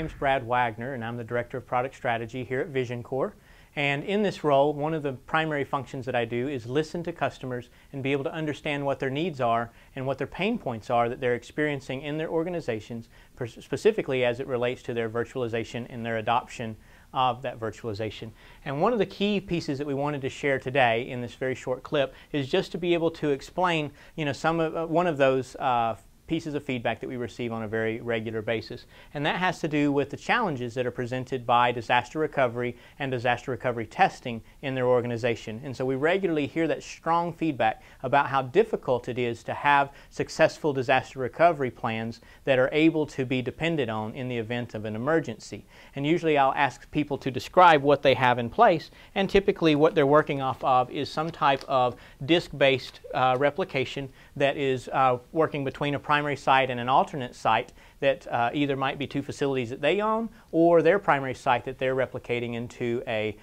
name is Brad Wagner, and I'm the Director of Product Strategy here at VisionCore. And in this role, one of the primary functions that I do is listen to customers and be able to understand what their needs are and what their pain points are that they're experiencing in their organizations, specifically as it relates to their virtualization and their adoption of that virtualization. And one of the key pieces that we wanted to share today in this very short clip is just to be able to explain, one of those pieces of feedback that we receive on a very regular basis. And that has to do with the challenges that are presented by disaster recovery and disaster recovery testing in their organization. And so we regularly hear that strong feedback about how difficult it is to have successful disaster recovery plans that are able to be depended on in the event of an emergency. And usually I'll ask people to describe what they have in place, and typically what they're working off of is some type of disk-based replication that is working between a primary site and an alternate site that either might be two facilities that they own or their primary site that they're replicating into a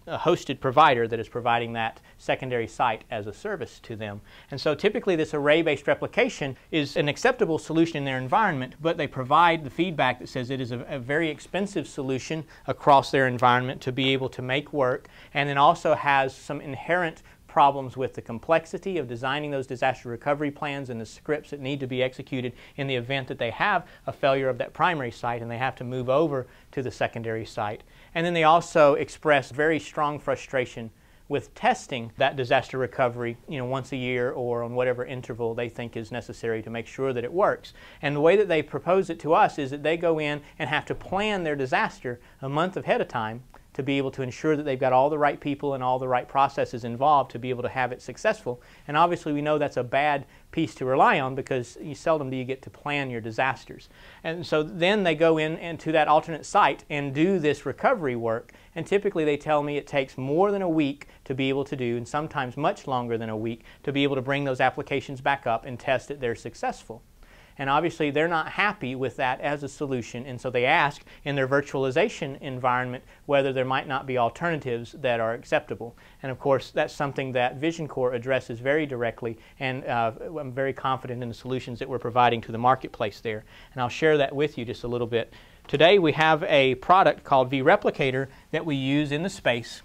hosted provider that is providing that secondary site as a service to them. And so typically this array-based replication is an acceptable solution in their environment, but they provide the feedback that says it is a very expensive solution across their environment to be able to make work, and then also has some inherent problems with the complexity of designing those disaster recovery plans and the scripts that need to be executed in the event that they have a failure of that primary site and they have to move over to the secondary site. And then they also express very strong frustration with testing that disaster recovery, once a year or on whatever interval they think is necessary to make sure that it works. And the way that they propose it to us is that they go in and have to plan their disaster a month ahead of time to be able to ensure that they've got all the right people and all the right processes involved to be able to have it successful. And obviously we know that's a bad piece to rely on because seldom do you get to plan your disasters. And so then they go into that alternate site and do this recovery work, and typically they tell me it takes more than a week to be able to do, and sometimes much longer than a week, to be able to bring those applications back up and test that they're successful. And obviously they're not happy with that as a solution, and so they ask in their virtualization environment whether there might not be alternatives that are acceptable. And of course that's something that VisionCore addresses very directly, and I'm very confident in the solutions that we're providing to the marketplace there. And I'll share that with you just a little bit. Today we have a product called vReplicator that we use in the space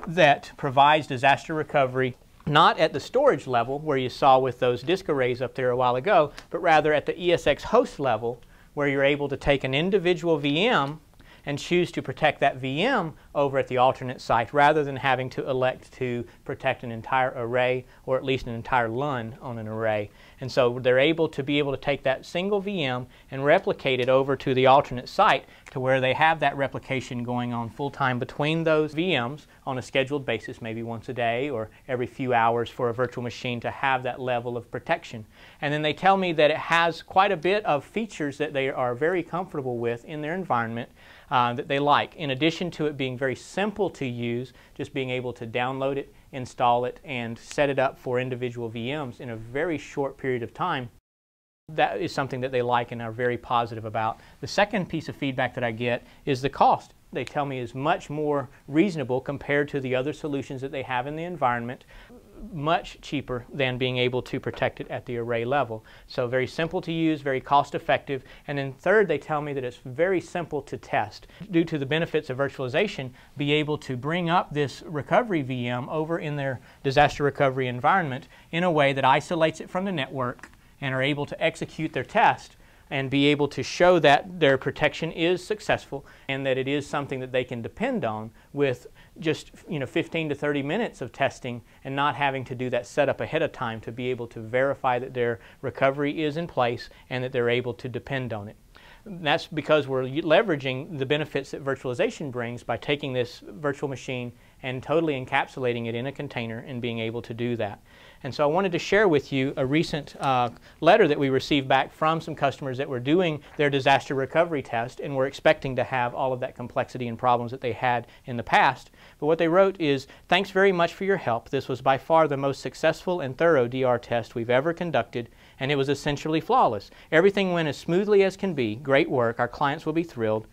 that provides disaster recovery not at the storage level where you saw with those disk arrays up there a while ago, but rather at the ESX host level where you're able to take an individual VM and choose to protect that VM over at the alternate site rather than having to elect to protect an entire array or at least an entire LUN on an array. And so they're able to take that single VM and replicate it over to the alternate site to where they have that replication going on full time between those VMs on a scheduled basis, maybe once a day or every few hours for a virtual machine to have that level of protection. And then they tell me that it has quite a bit of features that they are very comfortable with in their environment that they like. In addition to it being very simple to use, just being able to download it, install it, and set it up for individual VMs in a very short period of time, that is something that they like and are very positive about. The second piece of feedback that I get is the cost. They tell me is much more reasonable compared to the other solutions that they have in the environment, much cheaper than being able to protect it at the array level. So very simple to use, very cost effective. And then third, they tell me that it's very simple to test. Due to the benefits of virtualization, be able to bring up this recovery VM over in their disaster recovery environment in a way that isolates it from the network and are able to execute their test and be able to show that their protection is successful and that it is something that they can depend on with just 15 to 30 minutes of testing and not having to do that setup ahead of time to be able to verify that their recovery is in place and that they're able to depend on it. That's because we're leveraging the benefits that virtualization brings by taking this virtual machine and totally encapsulating it in a container and being able to do that. And so I wanted to share with you a recent letter that we received back from some customers that were doing their disaster recovery test and were expecting to have all of that complexity and problems that they had in the past. But what they wrote is, "Thanks very much for your help. This was by far the most successful and thorough DR test we've ever conducted, and it was essentially flawless. Everything went as smoothly as can be. Great work. Our clients will be thrilled.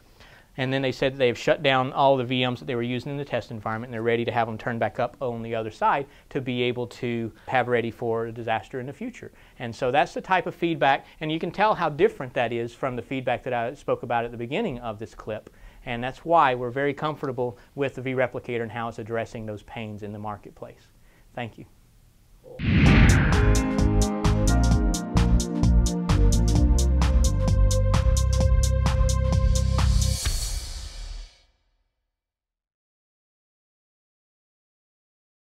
And then they said they've shut down all the VMs that they were using in the test environment, and they're ready to have them turned back up on the other side to be able to have ready for a disaster in the future. And so that's the type of feedback, and you can tell how different that is from the feedback that I spoke about at the beginning of this clip. And that's why we're very comfortable with the vReplicator and how it's addressing those pains in the marketplace. Thank you.